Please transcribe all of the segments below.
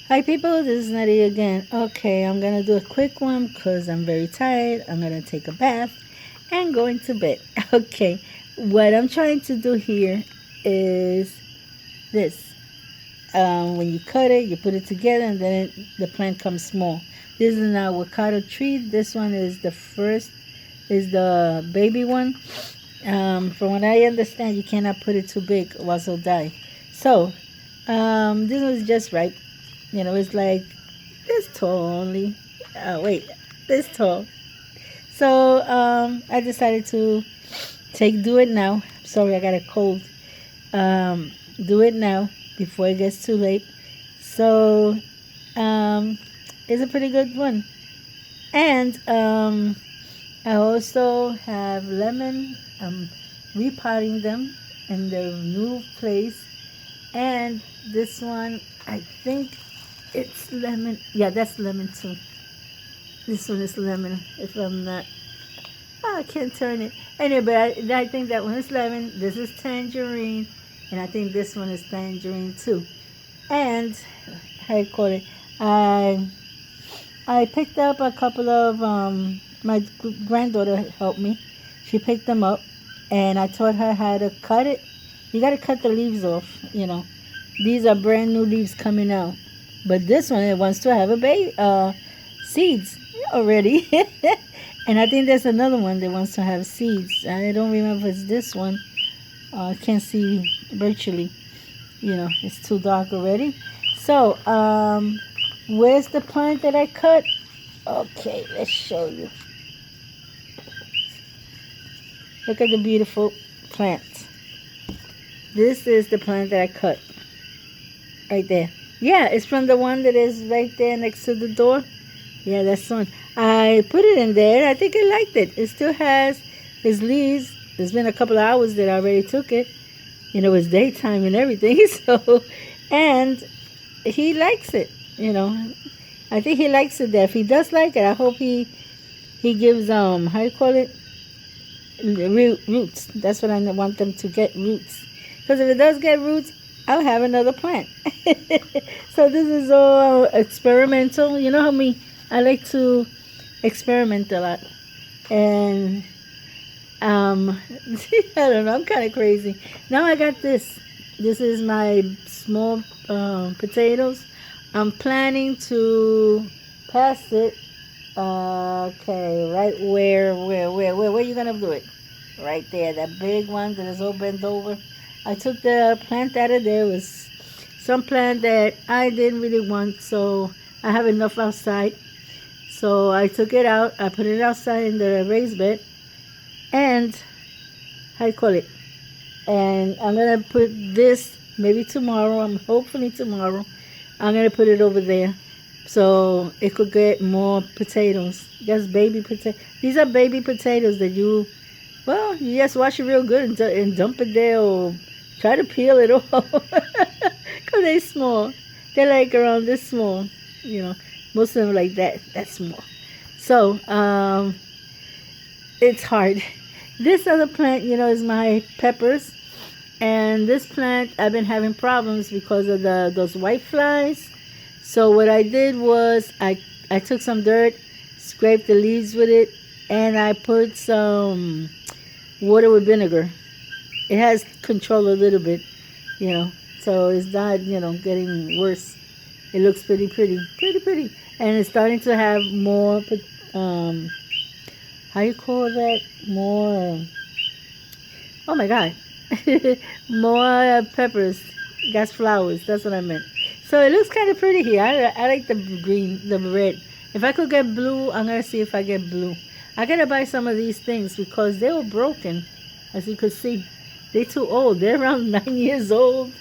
Hi people, this is Nettie again. Okay, I'm gonna do a quick one because I'm very tired. I'm gonna take a bath and going to bed. Okay, what I'm trying to do here is this. When you cut it, you put it together, and then the plant comes small. This is an avocado tree. This one is the first, is the baby one. From what I understand, you cannot put it too big or else it'll die. So, this one is just ripe. It's like this tall only. Wait, this tall. So I decided to do it now. Sorry, I got a cold. Do it now before it gets too late. So um, it's a pretty good one. And I also have lemon. I'm repotting them in their new place. And this one, I think it's lemon. Yeah, that's lemon too. This one is lemon. If I'm not, I can't turn it. Anyway, but I think that one is lemon. This is tangerine, and I think this one is tangerine too. And how you call it? I I picked up a couple of my granddaughter helped me. She picked them up, and I taught her how to cut it. You got to cut the leaves off. These are brand new leaves coming out. But this one, it wants to have a baby, seeds already. And I think there's another one that wants to have seeds. I don't remember if it's this one. I can't see virtually. It's too dark already. So, where's the plant that I cut? Okay, let's show you. Look at the beautiful plant. This is the plant that I cut. Right there. Yeah, it's from the one that is right there next to the door. Yeah, that's one. I put it in there. I think I liked it. It still has his leaves. It's been a couple of hours that I already took it. It's daytime and everything. So, and he likes it. I think he likes it there. If he does like it, I hope he gives how you call it, roots. That's what I want them to get, roots. Because if it does get roots, I'll have another plant. So this is all experimental. You know how I like to experiment a lot. And I don't know, I'm kind of crazy. Now I got this. This is my small potatoes. I'm planning to pass it. Okay, right where are you gonna do it? Right there, that big one that is all bent over. I took the plant out of there. It was some plant that I didn't really want, so I have enough outside. So I took it out. I put it outside in the raised bed, and how you call it? And I'm gonna put this maybe tomorrow. Hopefully tomorrow. I'm gonna put it over there, so it could get more potatoes. Just baby potato. These are baby potatoes that you just wash it real good and dump it there, or try to peel it off. Because they're small. They're like around this small. Most of them like that small. So, it's hard. This other plant, is my peppers. And this plant, I've been having problems because of those white flies. So what I did was I took some dirt, scraped the leaves with it, and I put some water with vinegar. It has control a little bit, so it's not, getting worse. It looks pretty, and it's starting to have more, how you call that? More, oh my God, more peppers, gas flowers. That's what I meant. So it looks kind of pretty here. I like the green, the red. If I could get blue, I'm gonna see if I get blue. I gotta buy some of these things because they were broken, as you could see. They're too old. They're around 9 years old,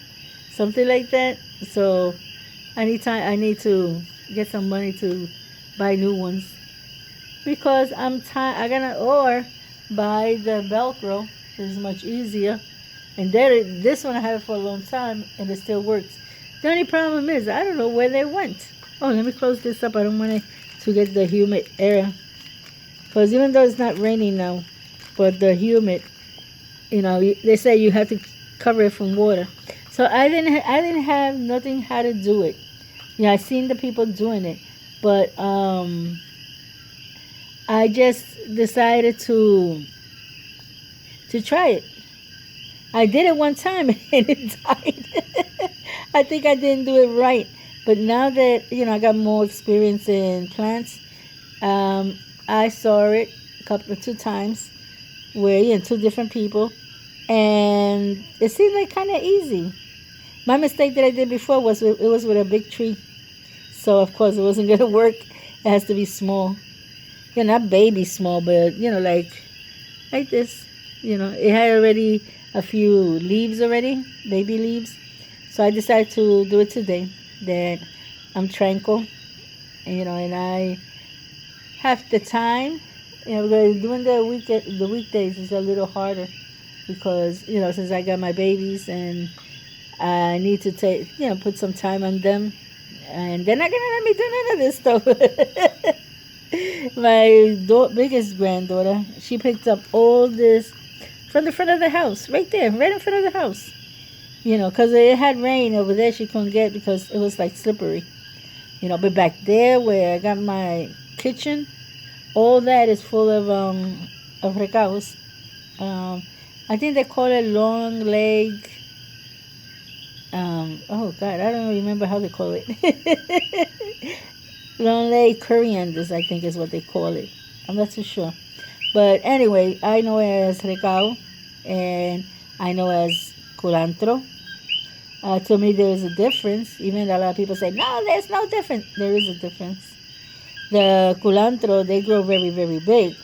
something like that. So I need to get some money to buy new ones because I'm tired. I gotta or buy the Velcro. It's much easier. And this one I have it for a long time and it still works. The only problem is I don't know where they went. Oh, let me close this up. I don't want it to get the humid air. Because even though it's not raining now, but the humid, they say you have to cover it from water. So I didn't have nothing how to do it. Yeah, I seen the people doing it, but I just decided to try it. I did it one time and it died. I think I didn't do it right. But now that I got more experience in plants, um, I saw it two times where two different people, and it seemed like kind of easy. My mistake that I did before was it was with a big tree, so of course it wasn't gonna work. It has to be small, not baby small, but like this. It had already a few leaves already, baby leaves. So I decided to do it today. That I'm tranquil, and I have the time. Because doing the weekdays is a little harder because since I got my babies and I need to put some time on them, and they're not gonna let me do none of this stuff. My biggest granddaughter, she picked up all this from the front of the house, right there, right in front of the house. Because it had rain over there, she couldn't get because it was like slippery. But back there where I got my kitchen, all that is full of recaos. I think they call it long leg. Oh God, I don't remember how they call it. Long leg corianders, I think is what they call it. I'm not too sure. But anyway, I know it as recao and I know as culantro. To me, there is a difference. Even a lot of people say, no, there's no difference. There is a difference. The culantro, they grow very, very big.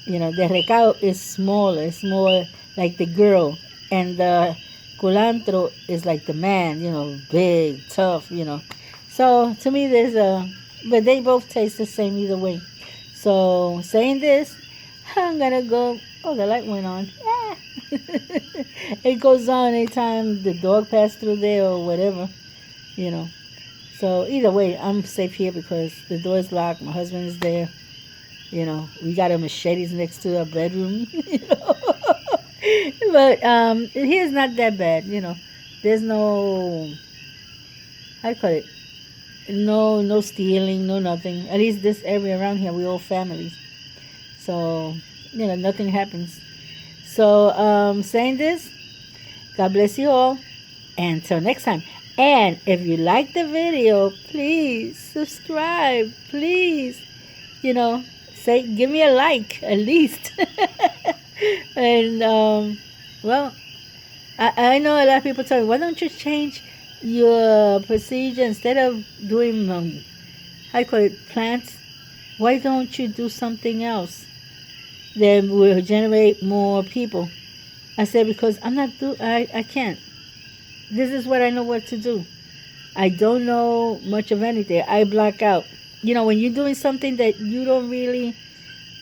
The recao is smaller. It's more like the girl. And the culantro is like the man, big, tough, So to me, but they both taste the same either way. So saying this, I'm gonna go. Oh, the light went on. Ah. It goes on anytime the dog passed through there or whatever, you know. So either way, I'm safe here because the door is locked. My husband is there. We got our machetes next to our bedroom. But here's not that bad. There's no, how do you call it? No stealing, no nothing. At least this area around here, we all families. So, nothing happens. So, saying this, God bless you all. And until next time. And if you like the video, please subscribe. Please, give me a like at least. And, well, I know a lot of people tell me, why don't you change your procedure instead of doing, how you call it, plants? Why don't you do something else that will generate more people? I said, because I can't. This is what I know what to do. I don't know much of anything. I black out. When you're doing something that you don't really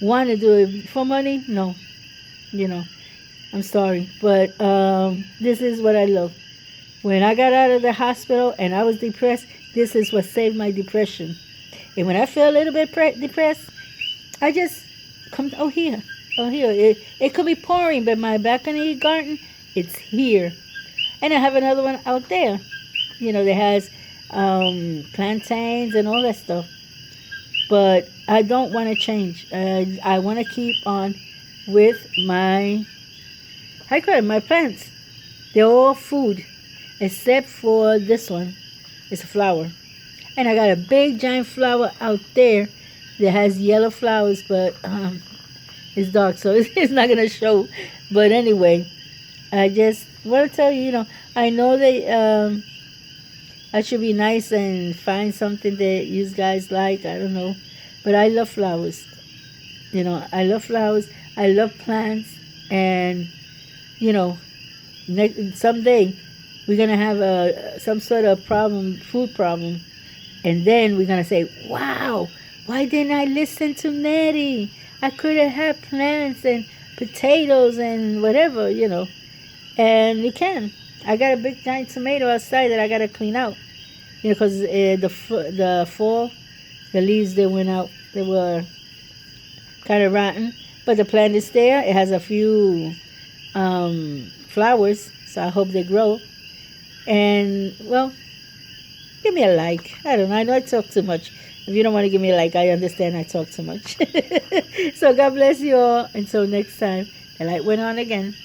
want to do it for money, no. I'm sorry. But this is what I love. When I got out of the hospital and I was depressed, this is what saved my depression. And when I feel a little bit depressed, I just come, here. It could be pouring, but my balcony garden, it's here. And I have another one out there, that has plantains and all that stuff. But I don't want to change. I want to keep on with my, my plants. They're all food, except for this one. It's a flower. And I got a big giant flower out there that has yellow flowers, but it's dark, so it's not going to show. But anyway, I just want to tell you, I know that I should be nice and find something that you guys like. I don't know. But I love flowers. I love flowers. I love plants. And, someday we're going to have some sort of problem, food problem. And then we're going to say, wow, why didn't I listen to Nery? I could have had plants and potatoes and whatever, And you can. I got a big giant tomato outside that I got to clean out. Because the fall, the leaves, they went out. They were kind of rotten. But the plant is there. It has a few flowers, so I hope they grow. And, well, give me a like. I don't know. I know I talk too much. If you don't want to give me a like, I understand I talk too much. So God bless you all. Until next time. The light went on again.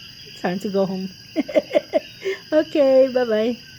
Time to go home. Okay, bye-bye.